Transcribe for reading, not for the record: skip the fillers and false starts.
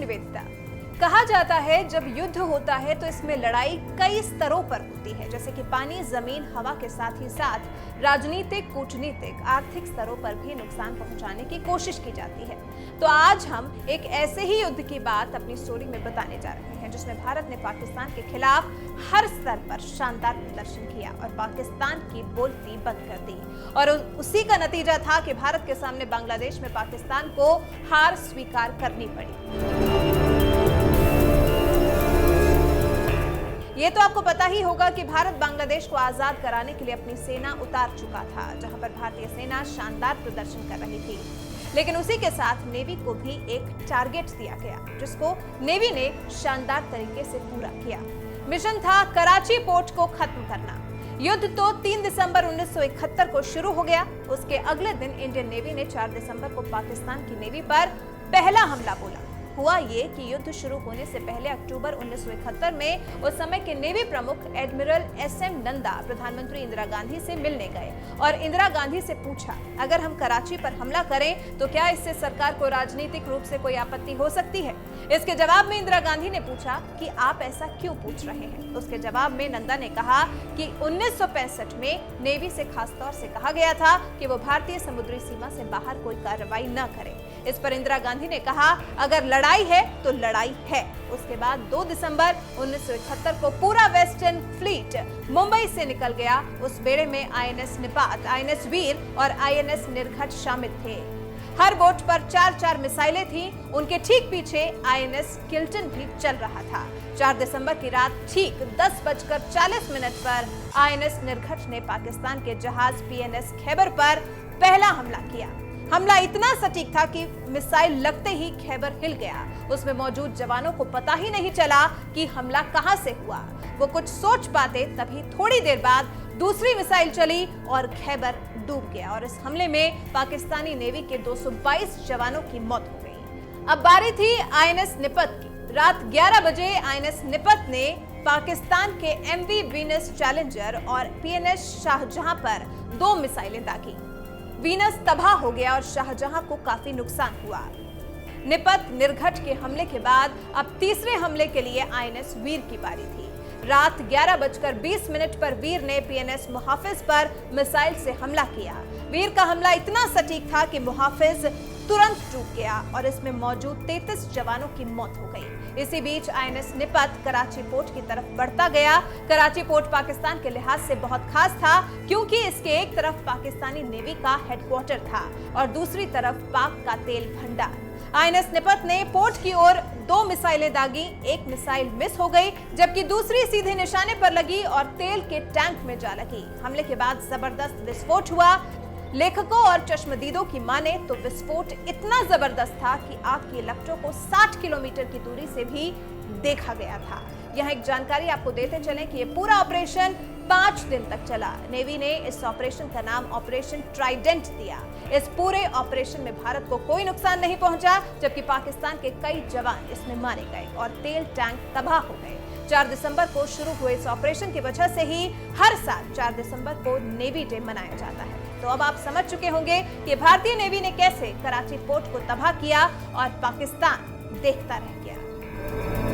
निवेदिता। कहा जाता है जब युद्ध होता है तो इसमें लड़ाई कई स्तरों पर होती है, जैसे कि पानी, जमीन, हवा के साथ ही साथ राजनीतिक, कूटनीतिक, आर्थिक स्तरों पर भी नुकसान पहुंचाने की कोशिश की जाती है। तो आज हम एक ऐसे ही युद्ध की बात अपनी स्टोरी में बताने जा रहे हैं, जिसमें भारत ने पाकिस्तान के खिलाफ हर स्तर पर शानदार प्रदर्शन किया और पाकिस्तान की बोलती बंद कर दी। और उसी का नतीजा था कि भारत के सामने बांग्लादेश में पाकिस्तान को हार स्वीकार करनी पड़ी। ये तो आपको पता ही होगा कि भारत बांग्लादेश को आजाद कराने के लिए अपनी सेना उतार चुका था, जहां पर भारतीय सेना शानदार प्रदर्शन कर रही थी। लेकिन उसी के साथ नेवी को भी एक टारगेट दिया गया, जिसको नेवी ने शानदार तरीके से पूरा किया। मिशन था कराची पोर्ट को खत्म करना। युद्ध तो 3 दिसंबर 1971 को शुरू हो गया। उसके अगले दिन इंडियन नेवी ने 4 दिसंबर को पाकिस्तान की नेवी पर पहला हमला बोला। हुआ ये कि युद्ध शुरू होने से पहले अक्टूबर 1971 में उस समय के नेवी प्रमुख एडमिरल एसएम नंदा प्रधानमंत्री इंदिरा गांधी से मिलने गए और इंदिरा गांधी से पूछा, अगर हम कराची पर हमला करें तो क्या इससे सरकार को राजनीतिक रूप से कोई आपत्ति हो सकती है? इसके जवाब में इंदिरा गांधी ने पूछा कि आप ऐसा क्यों पूछ रहे हैं? उसके जवाब में नंदा ने कहा कि 1965 में नेवी से खासतौर से कहा गया था कि वो भारतीय समुद्री सीमा से बाहर कोई कार्रवाई न करे। इस पर इंदिरा गांधी ने कहा, अगर लड़ाई है तो लड़ाई है। उसके बाद 2 दिसंबर 1971 को पूरा वेस्टर्न फ्लीट मुंबई से निकल गया। उस बेड़े में आईएनएस निपात, आईएनएस वीर और आईएनएस निर्घट शामिल थे। हर बोट पर 4-4 मिसाइलें थीं। उनके ठीक पीछे आईएनएस किल्टन भी चल रहा था। 4 दिसंबर की रात ठीक 10:40 पर आईएनएस निर्घट ने पाकिस्तान के जहाज पीएनएस खैबर पर पहला हमला किया। हमला इतना सटीक था कि मिसाइल लगते ही खैबर हिल गया। उसमें मौजूद जवानों को पता ही नहीं चला कि हमला कहां से हुआ। वो कुछ सोच पाते तभी थोड़ी देर बाद दूसरी मिसाइल चली और खैबर डूब गया और इस हमले में पाकिस्तानी नेवी के 222 जवानों की मौत हो गई। अब बारी थी आईएनएस निपत की। रात 11 बजे आईएनएस निपत ने पाकिस्तान के एमवी वीनस चैलेंजर और पीएनएस शाहजहां पर 2 मिसाइलें दागी। वीनस तबाह हो गया और शाहजहां को काफी नुकसान हुआ। निपत निर्घट के हमले के बाद अब तीसरे हमले के लिए आईएनएस वीर की बारी थी। रात 11:20 पर वीर ने पीएनएस मुहाफिज पर मिसाइल से हमला किया। वीर का हमला इतना सटीक था कि मुहाफिज तुरंत डूब गया और इसमें मौजूद 33 जवानों की मौत हो गई। इसी बीच आईएनएस निपत कराची पोर्ट की तरफ बढ़ता गया। कराची पोर्ट पाकिस्तान के लिहाज से बहुत खास था, क्योंकि इसके एक तरफ पाकिस्तानी नेवी का हेडक्वार्टर था और दूसरी तरफ पाक का तेल भंडार। आईएनएस निपत ने पोर्ट की ओर 2 मिसाइलें दागी। एक मिसाइल मिस हो गई, जबकि दूसरी सीधे निशाने पर लगी और तेल के टैंक में जा लगी। हमले के बाद जबरदस्त विस्फोट हुआ। लेखकों और चश्मदीदों की माने तो विस्फोट इतना जबरदस्त था कि आग की लपटों को 60 किलोमीटर की दूरी से भी देखा गया था। यहाँ एक जानकारी आपको देते चलें कि ये पूरा ऑपरेशन 5 दिन तक चला। नेवी ने इस ऑपरेशन का नाम ऑपरेशन ट्राइडेंट दिया। इस पूरे ऑपरेशन में भारत को कोई नुकसान नहीं पहुंचा, जबकि पाकिस्तान के कई जवान इसमें मारे गए और तेल टैंक तबाह हो गए। 4 दिसंबर को शुरू हुए इस ऑपरेशन की वजह से ही हर साल 4 दिसंबर को नेवी डे मनाया जाता है। तो अब आप समझ चुके होंगे कि भारतीय नेवी ने कैसे कराची पोर्ट को तबाह किया और पाकिस्तान देखता रह गया।